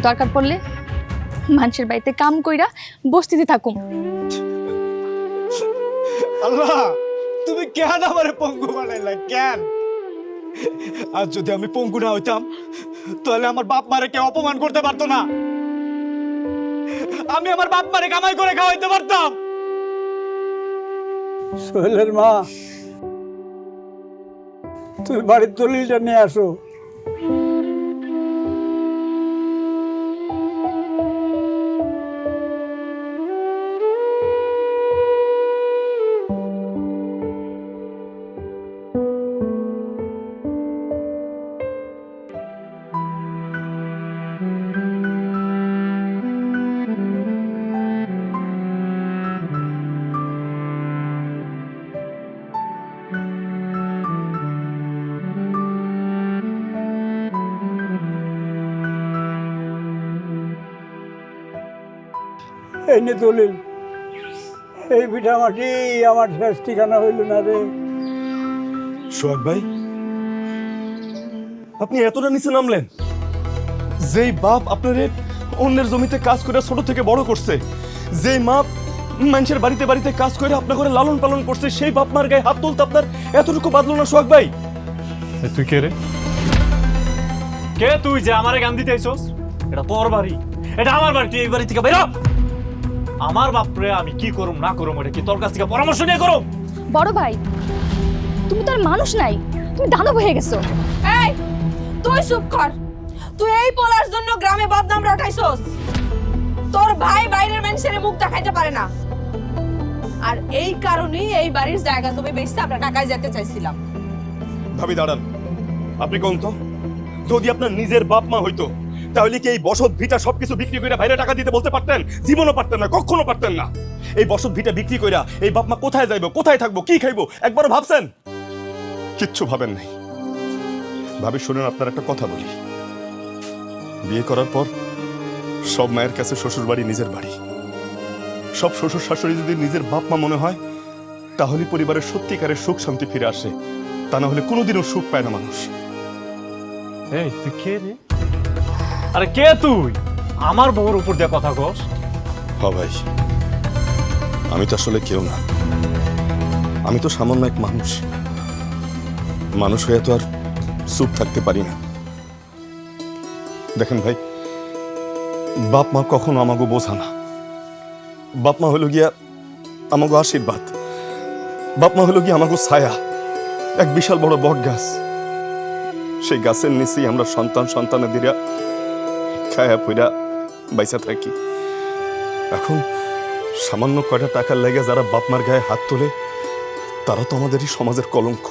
দরকার পড়লে মানুষের বাড়িতে কাম কইরা বস্তিতে থাকুম। আল্লাহ, তুমি কেন আমারে পঙ্গু বানাইলা? কেন? আর যদি আমি পঙ্গু না হইতাম তাহলে আমার বাপ মারে কেউ অপমান করতে পারতো না, আমি আমার বাপ মারে কামাই করে খাওয়াইতে পারতাম। সোহেলের মা, তুমি বাড়ির দলিলটা নিয়ে আসো। এই নে দলিল, এই পিঠা মাটি আমার শেষ ঠিকানা হইল না রে। সোহাগ ভাই, আপনি এতটা নিচে নামলেন? যেই বাপ আপনারে অন্যের জমিতে কাজ করে ছোট থেকে বড় করছে, যেই মা মানুষের বাড়িতে বাড়িতে কাজ করে আপনার ঘরে লালন পালন করছে, সেই বাপ মার গায়ে হাত তুলতে আপনার এতটুকু বাদলো না সোহাগ ভাই? তুই কে রে? কে তুই যে আমারে গান দিতে আইছস? এটা তোর বাড়ি, এটা আমার বাড়ি। তুই এই বাড়ি থেকে বেরো। আমার বাপরে আমি কি করুম না করুম এটা কি তোর কাছ থেকে পরামর্শ নিয়ে করুম? বড় ভাই, তুমি তো আর মানুষ নাই, তুমি দানব হয়ে গেছো। এই তুই চুপ কর। তুই এই পোলার জন্য গ্রামে বদনাম রটাইছস। তোর ভাই বাইরের মানুষের মুখ দেখাইতে পারে না, আর এই কারণেই এই বাড়ির জায়গা তুমি বেচতে আমরা ঢাকায় যেতে চাইছিলাম। ভাবি দাঁড়ান, আপনি কোন তো? যদি আপনার নিজের বাপ মা হইতো তাহলে কি এই বসত ভিটা সবকিছু বিক্রি করে বাইরে টাকা দিতে বলতে পারতেন? জীবনও পারতেন না, কখনো পারতেন না। এই বসত ভিটা বিক্রি কইরা এই বাপ মা কোথায় যাইবো, কোথায় থাকবো, কি খাইবো একবারও ভাবছেন? কিচ্ছু ভাবেন নাই। ভাবি শুনেন, আপনার একটা কথা বলি। বিয়ে করার পর সব মায়ের কাছে শ্বশুর বাড়ি নিজের বাড়ি। সব শ্বশুর শাশুড়ি যদি নিজের বাপ মা মনে হয় তাহলে পরিবারের সত্যিকারের সুখ শান্তি ফিরে আসে, তা না হলে কোনোদিনও সুখ পায় না মানুষ। এই তুই কে রে? আরে কে তুই? আমার বউর উপর দিয়ে কথা কস? হ ভাই, আমি তো আসলে কেউ না। আমি তো সামান্য এক মানুষ। মানুষ হয়ে তো আর চুপ থাকতে পারি না। দেখেন ভাই, বাপ মা কখনো আমাকে বোঝা না। বাপ মা হলো গিয়া আমাকে আশীর্বাদ। বাপ মা হলো গিয়া আমাকে ছায়া, এক বিশাল বড় বট গাছ। সেই গাছের নিচেই আমরা সন্তানেরা খায়া পইরা বাইসা থাকি। এখন সামান্য কয়টা টাকার লেগে যারা বাপ মার গায়ে হাত তোলে তারা তো আমাদেরই সমাজের কলঙ্ক,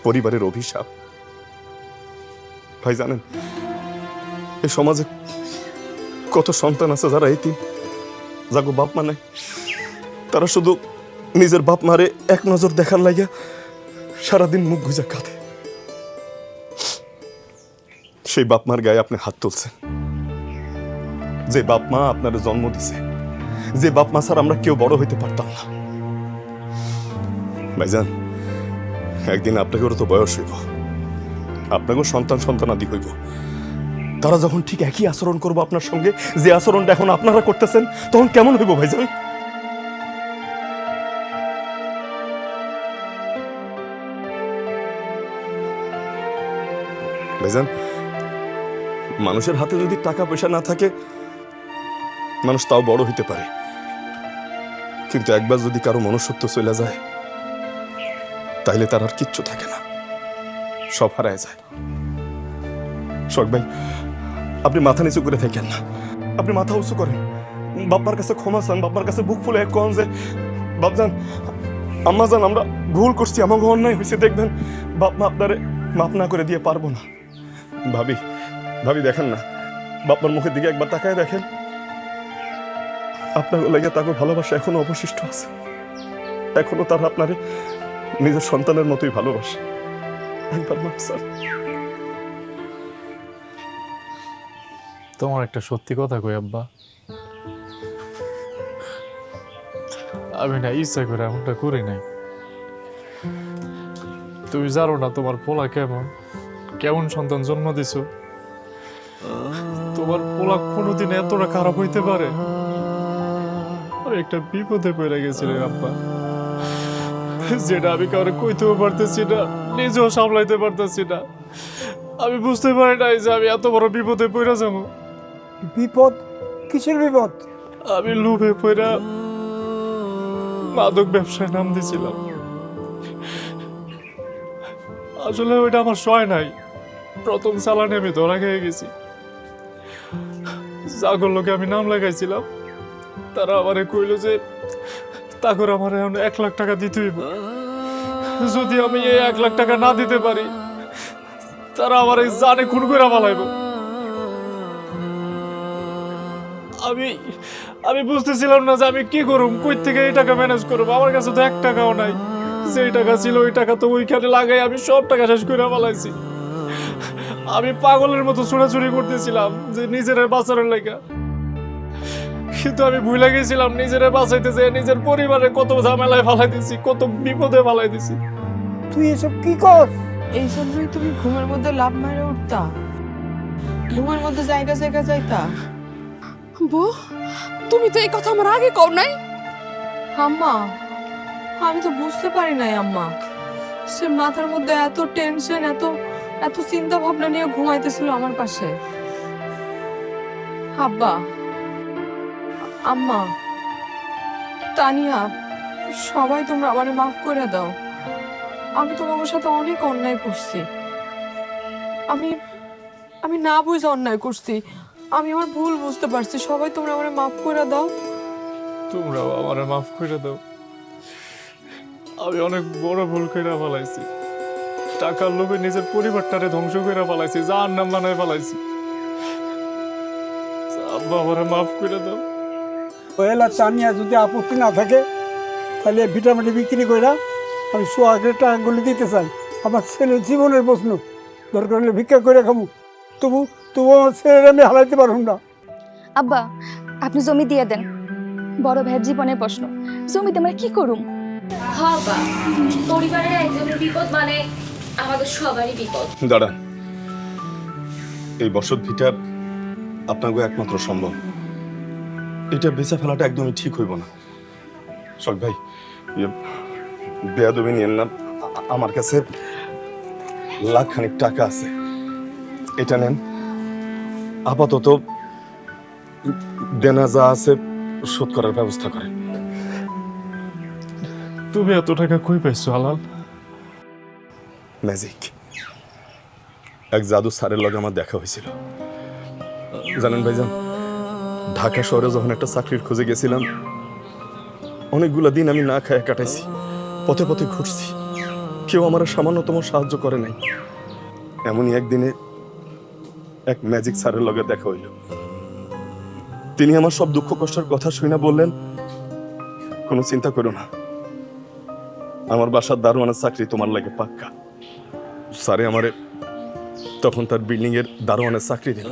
পরিবারের অভিশাপ। ভাই জানেন, এই সমাজে কত সন্তান আছে যারা এতিম, যাগো বাপ মা নাই। তারা শুধু নিজের বাপ মারে এক নজর দেখার লাগিয়া সারাদিন মুখ গুজা কাঁদে। সেই বাপ মার গায়ে আপনি হাত তুলছেন, যে বাপ মা আপনার জন্ম দিছে, যে বাপ মা ছাড়া আমরা কেউ বড় হইতে পারতাম না। ভাইজান, একদিন আপনাকেও তো বয়স হইব, আপনাকেও সন্তানাদি হইব। তারা যখন ঠিক একই আচরণ করবো আপনার সঙ্গে, যে আচরণটা এখন আপনারা করতেছেন, তখন কেমন হইব ভাইজান? ভাইজান, মানুষের হাতে যদি টাকা পয়সা না থাকে মানুষ তাও বড় হইতে পারে, কিন্তু একবার যদি কারো মনুষ্যত্ব চলে যায় তাইলে তার আর কিচ্ছু থাকে না, সব হারায় যায়। শখ ভাই, আপনি মাথা নিচু করে থাকেন না, আপনি মাথা উঁচু করেন। বাপ্পার কাছে ক্ষমা চান, বাপ্পার কাছে বুক ফুলে কন যে বাপজান, আম্মা জান, আমরা ভুল করছি, আমাকে অন্যায় হয়েছে। দেখবেন বাপ মা আপনারে মাপ না করে দিয়ে পারবো না। ভাবি দেখেন না, বাপ্পার মুখের দিকে একবার তাকায় দেখেন, আপনার লাগে তাকে ভালোবাসা এখনো অবশিষ্ট আছে। এখনো তার আপনারে নিজের সন্তানের মতোই ভালোবাসে। একবার মাপ স্যার। তোমার একটা সত্যি কথা কই আব্বা, আমি না ইচ্ছা করে এমনটা করি নাই। তুমি জানো না তোমার পোলা কেমন সন্তান জন্ম দিছো। তোমার পোলা কোনোদিন এতটা খারাপ হইতে পারে? আমি একটা বিপদে পড়ে গেছিল আব্বা, যেটা আমি কাউকে কইতেও পারতেছি না, নিজেও সামলাইতে পারতেছি না। আমি বুঝতে পারি নাই যে আমি এত বড় বিপদে পড়ে যাবো। বিপদ? কিসের বিপদ? আমি লোভে পড়া মাদক ব্যবসায় নাম দিয়েছিলাম। আসলে ওইটা আমার সয় নাই। প্রথম চালানে আমি ধরা খেয়ে গেছি। যাগর লোকে আমি নাম লাগাইছিলাম, তারা আমারে কইল যে তাগর আমার এখন 1 লাখ টাকা দিতে হইব। যদি আমি এই 1 লাখ টাকা না দিতে পারি, তারা আমার জানে খুন করে ফেলাইব। আমি বুঝতেছিলাম না যে আমি কি করুম, কই থেকে এই টাকা ম্যানেজ করব। আমার কাছে তো 1 টাকাও নাই। যেই টাকা ছিল ওই টাকা তো ওইখানে লাগাই আমি সব টাকা শেষ করে ফেলাইছি। আমি পাগলের মতো ছোড়াছুড়ি করতেছিলাম যে নিজের বাঁচানোর লাগা, কিন্তু আমি ভুলে গেছিলাম নিজের বাঁচাইতে যে নিজের পরিবারে কত ঝামেলায় ফালাই দিছি, কত বিপদে ফালাই দিছি। তুই এসব কি কর? এই জন্যই তুমি ঘুমের মধ্যে লাভ মারে উঠতা, ঘুমের মধ্যে জায়গা জায়গা যাইতা। বউ, তুমি তো এই কথা আমার আগে কও নাই। আম্মা, আমি তো বুঝতে পারি নাই আম্মা, সে মাথার মধ্যে এত টেনশন, এত এত চিন্তা ভাবনা নিয়ে ঘুমাইতেছিল আমার পাশে। আব্বা, আম্মা, তানিয়া, সবাই তোমরা আমারে মাফ করে দাও। আমি তোমার সাথে অনেক অন্যায় করছি। আমি আমি না বুঝে অন্যায় করছি। আমি আমার ভুল বুঝতে পারছি। সবাই তোমরা আমারে মাফ করে দাও। তোমরাও আমারে মাফ করে দাও। আমি অনেক বড় ভুল করে ফেলাইছি। টাকার লোভে নিজের পরিবারটারে ধ্বংস করে ফেলাইছি, যার নাম বানায় ফেলাইছি। আব্বা আমারে মাফ করে দাও। ওয়েলা তানিয়া যদি আপত্তি না থাকে, তাহলে ভিটামিন বিক্রি কইরা আমি সোহাগের টাকাগুলি দিতে চাই। আমার ছেলের জীবনের প্রশ্ন, দরকার হলে ভিক্ষা করে খাবো, তবু তবু আমার ছেলের আমি হারাইতে পারুন না। আব্বা, আপনি জমি দিয়ে দেন। বড় ভাইয়ের জীবনের প্রশ্ন, জমিতে আমরা কি করুম? বাবা, পরিবারের একজনের বিপদ মানে আমাদের সবারই বিপদ। দাঁড়ান, এই বসত ভিটা আপনাকে একমাত্র সম্ভব। এটা বেচা ফেলাটা একদমই ঠিক হইব না। শখ ভাই, বেয়াদবি নিয়েন না। আমার কাছে লাখখানিক টাকা আছে, এটা নেন। আপাতত দেনা যা আছে শোধ করার ব্যবস্থা করেন। তুমি এত টাকা কই পাইছো হালাল? ম্যাজিক। এক জাদু স্যারের লগে আমার দেখা হয়েছিল। জানেন ভাইজান, ঢাকা শহরে যখন একটা চাকরির খোঁজে গেছিলাম, অনেকগুলো দিন আমি না খায় কাটাইছি, পথে পথে ঘুরছি, কেউ আমার সামান্যতম সাহায্য করে নাই। এমনই একদিনে এক ম্যাজিক স্যারের লগে দেখা হইল। তিনি আমার সব দুঃখ কষ্টের কথা শুনে বললেন, কোনো চিন্তা করো না, আমার বাসার দারোয়ানের চাকরি তোমার লাগে পাক্কা। স্যারে আমারে তখন তার বিল্ডিং এর দারোয়ানের চাকরি দিল।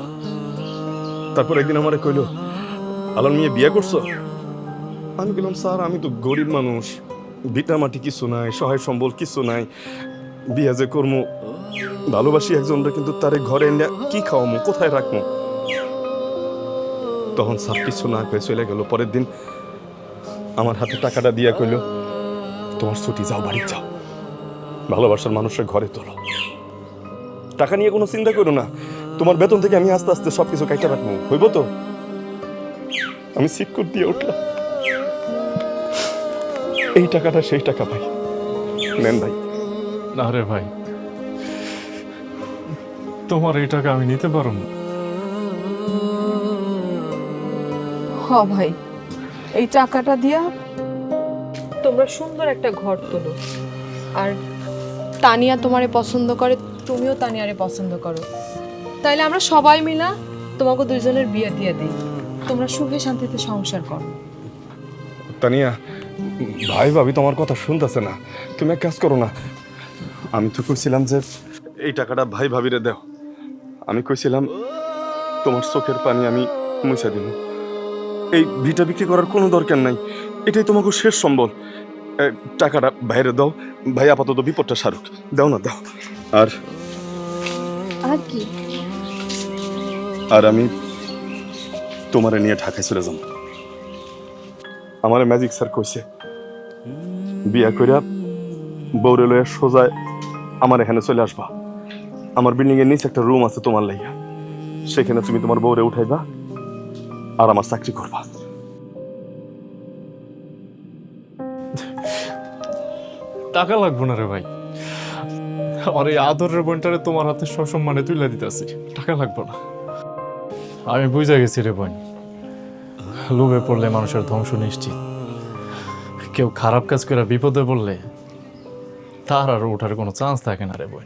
তারপর একদিন আমারে কইল, আলাল মিয়া বিয়ে করছো? আমি বললাম, স্যার আমি তো গরিব মানুষ, ভিটা মাটি কিছু নাই, সহায় সম্বল কিছু নাই, বিয়া যে করমু, ভালোবাসি একজনরা, কিন্তু তারে ঘরে এনে কি খাওয়ামু, কোথায় রাখবো? তখন স্যার কিছু না কয়ে চলে গেল। পরের দিন আমার হাতে টাকাটা দিয়া কইল, তোমার ছুটি, যাও বাড়ি যাও, ভালোবাসার মানুষের ঘরে তোলো, টাকা নিয়ে কোনো চিন্তা করো না, তোমার বেতন থেকে আমি আস্তে আস্তে সবকিছু কাইটা রাখবো, হইব তো? আমি সিটকুট দিয়ে উঠলাম। এই টাকাটা সেই টাকা ভাই, নেন ভাই। না রে ভাই, তোমার এই টাকা আমি নিতে পারব না। হ ভাই, এই টাকাটা দিয়া তোমরা সুন্দর একটা ঘর তোলো। আর তানিয়া তোমারে পছন্দ করে, তুমিও তানিয়ারে পছন্দ করো, তাইলে আমরা সবাই মিলা তোমাকে দুইজনের বিয়ে দিয়ে দিই। তোমরা সুখে শান্তিতে সংসার করো। তানিয়া, ভাই ভাবি তোমার কথা শুনতেছে না, তুমি এক কাজ করো না। আমি তো কইছিলাম যে এই টাকাটা ভাই ভাবিরে দাও। আমি কইছিলাম তোমার চোখের পানি আমি মুছে দিব। এই ভিটা বিক্রি করার কোনো দরকার নাই, এটাই তোমাকে শেষ সম্বল। টাকাটা ভাইরে দাও, ভাই আপাতত বিপদটা সারুক। দাও না, দাও। আর আর কি? আর আমি তোমারে নিয়ে ঢাকায় চলে যাব। আমার ম্যাজিক স্যার কইছে, বিয়া কইরা বউরে লইয়া সোজা আমার এখানে চলে আসবা। আমার বিল্ডিং এর নিচে একটা রুম আছে তোমার লাইয়া, সেখানে তুমি তোমার বউরে উঠাইবা আর আমার চাকরি করবা। টাকা লাগবো না রে ভাই, আমার এই আদরের বোনটারে তোমার হাতে সসম্মানে তুলে দিতেছি, টাকা লাগবে না। আমি বুঝে গেছি রে বোন, লোভে পড়লে মানুষের ধ্বংস নিশ্চিত। কেউ খারাপ কাজ করে বিপদে পড়লে তার আর ওঠার কোনো চান্স থাকে না রে বোন।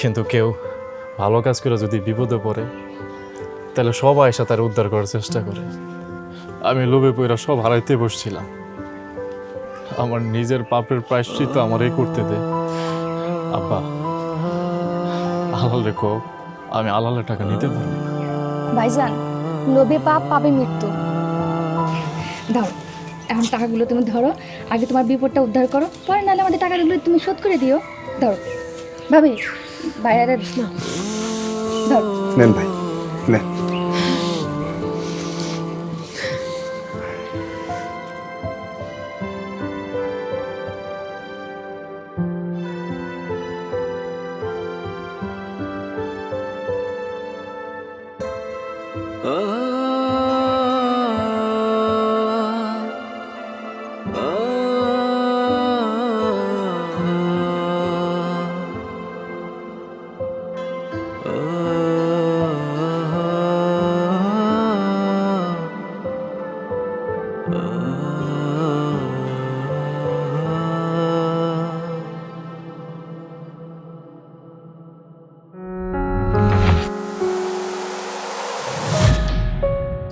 কিন্তু কেউ ভালো কাজ করে যদি বিপদে পড়ে তাহলে সবাই এসে তার উদ্ধার করার চেষ্টা করে। আমি লোভে পড়া সব হারাইতে বসছিলাম, আমার নিজের পাপের প্রায়শ্চিত্ত আমারই করতে দে। আব্বা, আলালে কো আমি আলালে টাকা নিতে পারবো না। ভাইজান, লোভে পাপ, পাপে মৃত্যু। দাও, এখন টাকাগুলো তুমি ধরো, আগে তোমার বিপদটা উদ্ধার করো, পরে নাহলে আমাদের টাকাগুলো তুমি শোধ করে দিও। ধরো ভাবি, বাইরে না ধরো। নেন ভাই, নেন।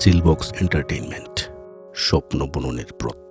চিলবক্স এন্টারটেইনমেন্ট, স্বপ্ন বুননের প্রত্যয়।